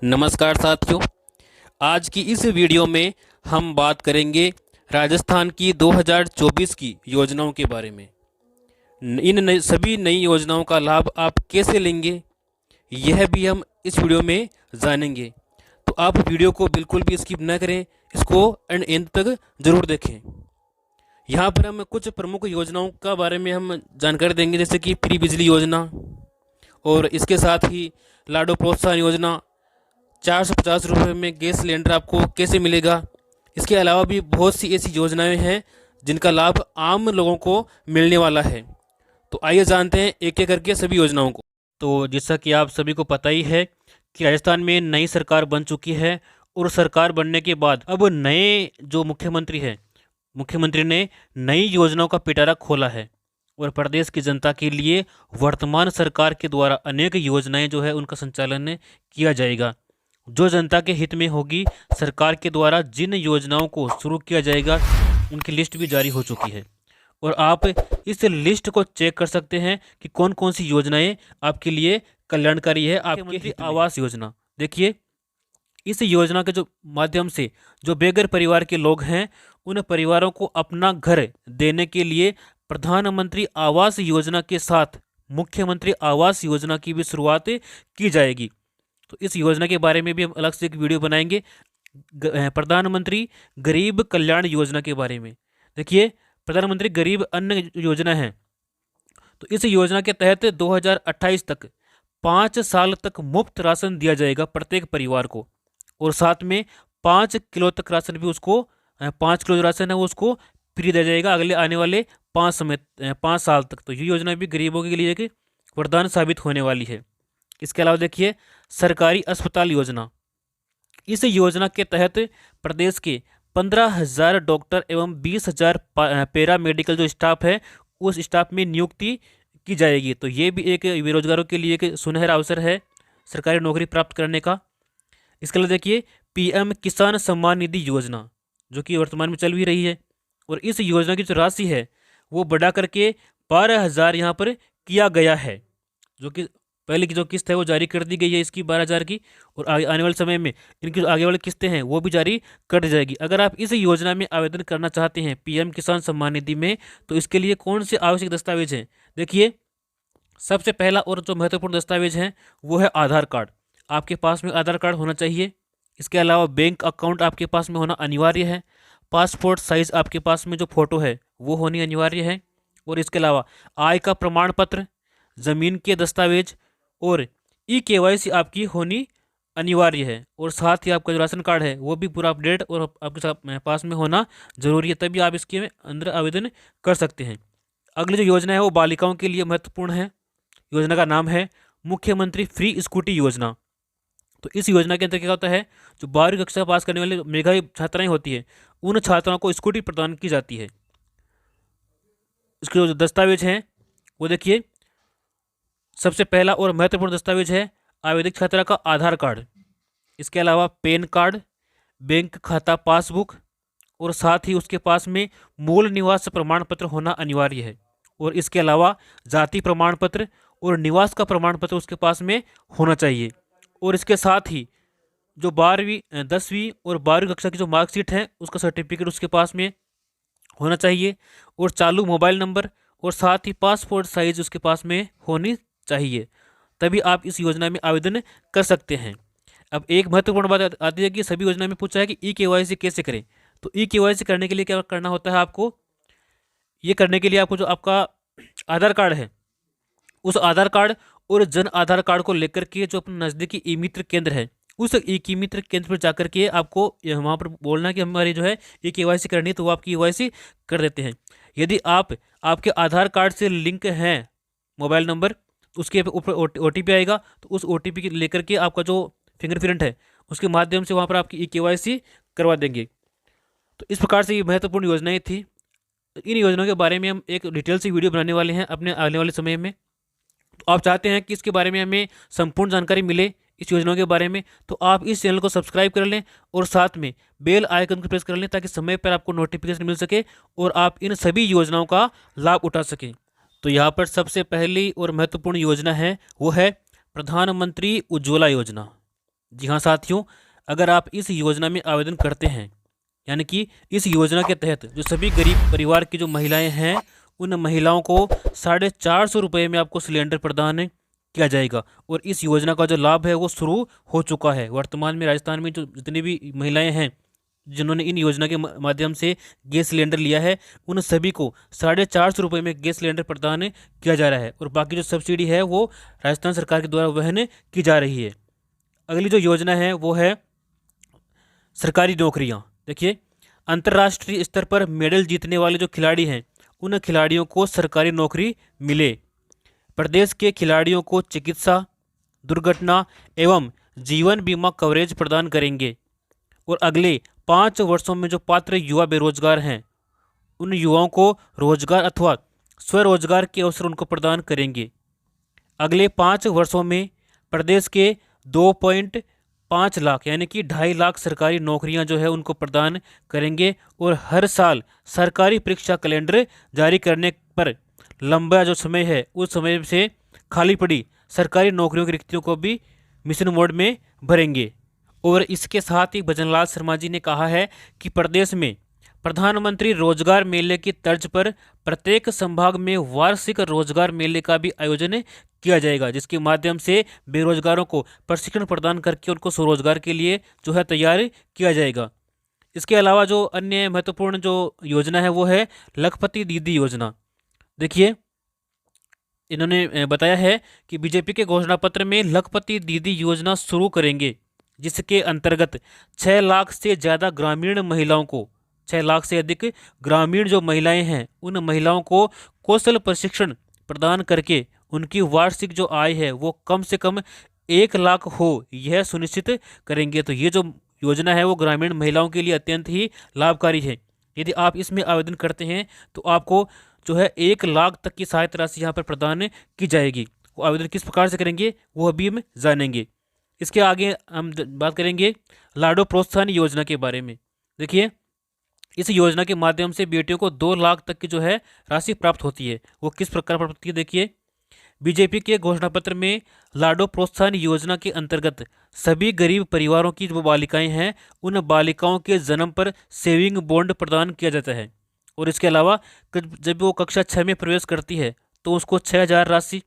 नमस्कार साथियों। आज की इस वीडियो में हम बात करेंगे राजस्थान की 2024 की योजनाओं के बारे में। सभी नई योजनाओं का लाभ आप कैसे लेंगे, यह भी हम इस वीडियो में जानेंगे। तो आप वीडियो को बिल्कुल भी स्किप न करें, इसको एंड तक जरूर देखें। यहाँ पर हम कुछ प्रमुख योजनाओं का बारे में हम जानकारी देंगे, जैसे कि फ्री बिजली योजना और इसके साथ ही लाडो प्रोत्साहन योजना, 450 रुपये में गैस सिलेंडर आपको कैसे मिलेगा। इसके अलावा भी बहुत सी ऐसी योजनाएं हैं जिनका लाभ आम लोगों को मिलने वाला है। तो आइए जानते हैं एक एक करके सभी योजनाओं को। तो जैसा कि आप सभी को पता ही है कि राजस्थान में नई सरकार बन चुकी है और सरकार बनने के बाद अब नए जो मुख्यमंत्री ने नई योजनाओं का पिटारा खोला है और प्रदेश की जनता के लिए वर्तमान सरकार के द्वारा अनेक योजनाएं जो है उनका संचालन किया जाएगा। जो जनता के हित में होगी, सरकार के द्वारा जिन योजनाओं को शुरू किया जाएगा उनकी लिस्ट भी जारी हो चुकी है और आप इस लिस्ट को चेक कर सकते हैं कि कौन कौन सी योजनाएं आपके लिए कल्याणकारी है। आपके हित में आवास योजना, देखिए इस योजना के जो माध्यम से जो बेघर परिवार के लोग हैं उन परिवारों को अपना घर देने के लिए प्रधानमंत्री आवास योजना के साथ मुख्यमंत्री आवास योजना की भी शुरुआत की जाएगी। तो इस योजना के बारे में भी हम अलग से एक वीडियो बनाएंगे। प्रधानमंत्री गरीब कल्याण योजना के बारे में, देखिए प्रधानमंत्री गरीब अन्न योजना है। तो इस योजना के तहत 2028 तक 5 साल तक मुफ्त राशन दिया जाएगा प्रत्येक परिवार को और साथ में 5 किलो तक राशन भी उसको 5 किलो जो राशन है वो उसको फ्री दिया जाएगा अगले आने वाले 5 साल तक। तो ये योजना भी गरीबों के लिए एक वरदान साबित होने वाली है। इसके अलावा देखिए सरकारी अस्पताल योजना, इस योजना के तहत प्रदेश के 15,000 डॉक्टर एवं 20,000 पैरा मेडिकल जो स्टाफ है उस स्टाफ में नियुक्ति की जाएगी। तो ये भी एक बेरोजगारों के लिए एक सुनहरा अवसर है सरकारी नौकरी प्राप्त करने का। इसके अलावा देखिए पीएम किसान सम्मान निधि योजना जो कि वर्तमान में चल भी रही है और इस योजना की जो राशि है वो बढ़ा करके 12,000 यहाँ पर किया गया है, जो कि पहले की जो किस्त है वो जारी कर दी गई है इसकी 12,000 की और आने वाले समय में इनकी जो आगे वाली किस्तें हैं वो भी जारी कर दी जाएगी। अगर आप इस योजना में आवेदन करना चाहते हैं पीएम किसान सम्मान निधि में, तो इसके लिए कौन से आवश्यक दस्तावेज हैं, देखिए सबसे पहला और जो महत्वपूर्ण दस्तावेज हैं वो है आधार कार्ड। आपके पास में आधार कार्ड होना चाहिए। इसके अलावा बैंक अकाउंट आपके पास में होना अनिवार्य है। पासपोर्ट साइज आपके पास में जो फोटो है वो होनी अनिवार्य है और इसके अलावा आय का प्रमाण पत्र, ज़मीन के दस्तावेज और केवाईसी आपकी होनी अनिवार्य है और साथ ही आपका जो राशन कार्ड है वो भी पूरा अपडेट और आपके पास में होना जरूरी है, तभी आप इसके अंदर आवेदन कर सकते हैं। अगली जो योजना है वो बालिकाओं के लिए महत्वपूर्ण है। योजना का नाम है मुख्यमंत्री फ्री स्कूटी योजना। तो इस योजना के अंतर्गत क्या होता है, जो 12वीं कक्षा पास करने वाली मेधावी छात्राएं होती है उन छात्राओं को स्कूटी प्रदान की जाती है। इसके जो दस्तावेज हैं वो देखिए सबसे पहला और महत्वपूर्ण दस्तावेज है आवेदक छात्रा का आधार कार्ड। इसके अलावा पैन कार्ड, बैंक खाता पासबुक और साथ ही उसके पास में मूल निवास प्रमाण पत्र होना अनिवार्य है और इसके अलावा जाति प्रमाण पत्र और निवास का प्रमाण पत्र उसके पास में होना चाहिए और इसके साथ ही जो 12वीं 10वीं और 12वीं कक्षा की जो मार्कशीट है उसका सर्टिफिकेट उसके पास में होना चाहिए और चालू मोबाइल नंबर और साथ ही पासपोर्ट साइज उसके पास में होनी चाहिए, तभी आप इस योजना में आवेदन कर सकते हैं। अब एक महत्वपूर्ण बात आती है कि सभी योजना में पूछा है कि केवाईसी कैसे करें। तो केवाईसी करने के लिए क्या करना होता है, आपको ये करने के लिए आपको जो आपका आधार कार्ड है उस आधार कार्ड और जन आधार कार्ड को लेकर के जो अपना नज़दीकी ई मित्र केंद्र है उस ई मित्र केंद्र पर जाकर के आपको वहाँ पर बोलना कि हमारी जो है केवाईसी करनी है, तो वो आपकी केवाईसी कर देते हैं। यदि आपके आधार कार्ड से लिंक है मोबाइल नंबर, उसके ऊपर ओटीपी आएगा, तो उस ओटीपी लेकर के आपका जो फिंगरप्रिंट है उसके माध्यम से वहाँ पर आपकी केवाईसी करवा देंगे। तो इस प्रकार से ये महत्वपूर्ण योजनाएं थी। इन योजनाओं के बारे में हम एक डिटेल से वीडियो बनाने वाले हैं अपने आने वाले समय में। तो आप चाहते हैं कि इसके बारे में हमें संपूर्ण जानकारी मिले इस योजनाओं के बारे में, तो आप इस चैनल को सब्सक्राइब कर लें और साथ में बेल आइकन को प्रेस कर लें ताकि समय पर आपको नोटिफिकेशन मिल सके और आप इन सभी योजनाओं का लाभ उठा सकें। तो यहाँ पर सबसे पहली और महत्वपूर्ण योजना है वो है प्रधानमंत्री उज्ज्वला योजना। जी हाँ साथियों, अगर आप इस योजना में आवेदन करते हैं, यानी कि इस योजना के तहत जो सभी गरीब परिवार की जो महिलाएं हैं, उन महिलाओं को 450 रुपये में आपको सिलेंडर प्रदान किया जाएगा। और इस योजना का जो लाभ है वो शुरू हो चुका है। वर्तमान में राजस्थान में जो जितनी भी महिलाएं हैं जिन्होंने इन योजना के माध्यम से गैस सिलेंडर लिया है, उन सभी को 450 रुपये में गैस सिलेंडर प्रदान किया जा रहा है। और बाकी जो सब्सिडी है वो राजस्थान सरकार के द्वारा वहन की जा रही है। अगली जो योजना है वो है सरकारी नौकरियां। देखिए, अंतर्राष्ट्रीय स्तर पर मेडल जीतने वाले जो खिलाड़ी हैं, उन खिलाड़ियों को सरकारी नौकरी मिले। प्रदेश के खिलाड़ियों को चिकित्सा, दुर्घटना एवं जीवन बीमा कवरेज प्रदान करेंगे। और अगले 5 वर्षों में जो पात्र युवा बेरोजगार हैं, उन युवाओं को रोजगार अथवा स्वरोजगार के अवसर उनको प्रदान करेंगे। अगले 5 वर्षों में प्रदेश के 2.5 लाख यानी कि 2.5 लाख सरकारी नौकरियां जो है उनको प्रदान करेंगे। और हर साल सरकारी परीक्षा कैलेंडर जारी करने पर लंबा जो समय है उस समय से खाली पड़ी सरकारी नौकरियों की रिक्तियों को भी मिशन मोड में भरेंगे। और इसके साथ ही भजनलाल शर्मा जी ने कहा है कि प्रदेश में प्रधानमंत्री रोजगार मेले की तर्ज पर प्रत्येक संभाग में वार्षिक रोजगार मेले का भी आयोजन किया जाएगा, जिसके माध्यम से बेरोजगारों को प्रशिक्षण प्रदान करके उनको स्वरोजगार के लिए जो है तैयार किया जाएगा। इसके अलावा जो अन्य महत्वपूर्ण जो योजना है वो है लखपति दीदी योजना। देखिए, इन्होंने बताया है कि बीजेपी के घोषणा पत्र में लखपति दीदी योजना शुरू करेंगे, जिसके अंतर्गत 6 लाख से ज़्यादा ग्रामीण महिलाओं को 6 लाख से अधिक ग्रामीण जो महिलाएं हैं उन महिलाओं को कौशल प्रशिक्षण प्रदान करके उनकी वार्षिक जो आय है वो कम से कम 1 लाख हो, यह सुनिश्चित करेंगे। तो ये जो योजना है वो ग्रामीण महिलाओं के लिए अत्यंत ही लाभकारी है। यदि आप इसमें आवेदन करते हैं तो आपको जो है 1 लाख तक की सहायता राशि यहाँ पर प्रदान की जाएगी। वो आवेदन किस प्रकार से करेंगे वो अभी हम जानेंगे। इसके आगे हम बात करेंगे लाडो प्रोत्साहन योजना के बारे में। देखिए, इस योजना के माध्यम से बेटियों को 2 लाख तक की जो है राशि प्राप्त होती है। वो किस प्रकार प्राप्त होती है? देखिए, बीजेपी के घोषणा पत्र में लाडो प्रोत्साहन योजना के अंतर्गत सभी गरीब परिवारों की जो बालिकाएं हैं उन बालिकाओं के जन्म पर सेविंग बॉन्ड प्रदान किया जाता है। और इसके अलावा जब वो कक्षा 6 में प्रवेश करती है तो उसको 6,000 राशि,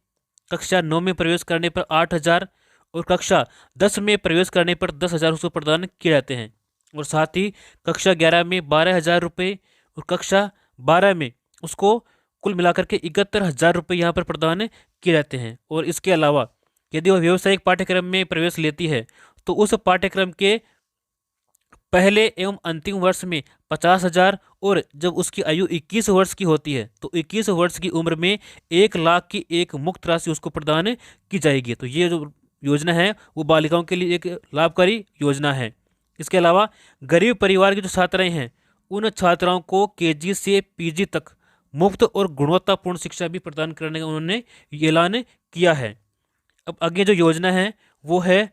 कक्षा 9 में प्रवेश करने पर 8,000 और कक्षा 10 में प्रवेश करने पर 10,000 उसको प्रदान किए जाते हैं। और साथ ही कक्षा 11 में 12,000 रुपये और कक्षा 12 में उसको कुल मिलाकर के 71,000 रुपये यहाँ पर प्रदान किए जाते हैं। और इसके अलावा यदि वह व्यावसायिक पाठ्यक्रम में प्रवेश लेती है तो उस पाठ्यक्रम के पहले एवं अंतिम वर्ष में 50,000 और जब उसकी आयु 21 वर्ष की होती है तो 21 वर्ष की उम्र में 1 लाख की एक मुक्त राशि उसको प्रदान की जाएगी। तो ये जो योजना है वो बालिकाओं के लिए एक लाभकारी योजना है। इसके अलावा गरीब परिवार की जो छात्राएं हैं उन छात्राओं को केजी से पीजी तक मुफ्त और गुणवत्तापूर्ण शिक्षा भी प्रदान करने का उन्होंने ऐलान किया है। अब आगे जो योजना है वो है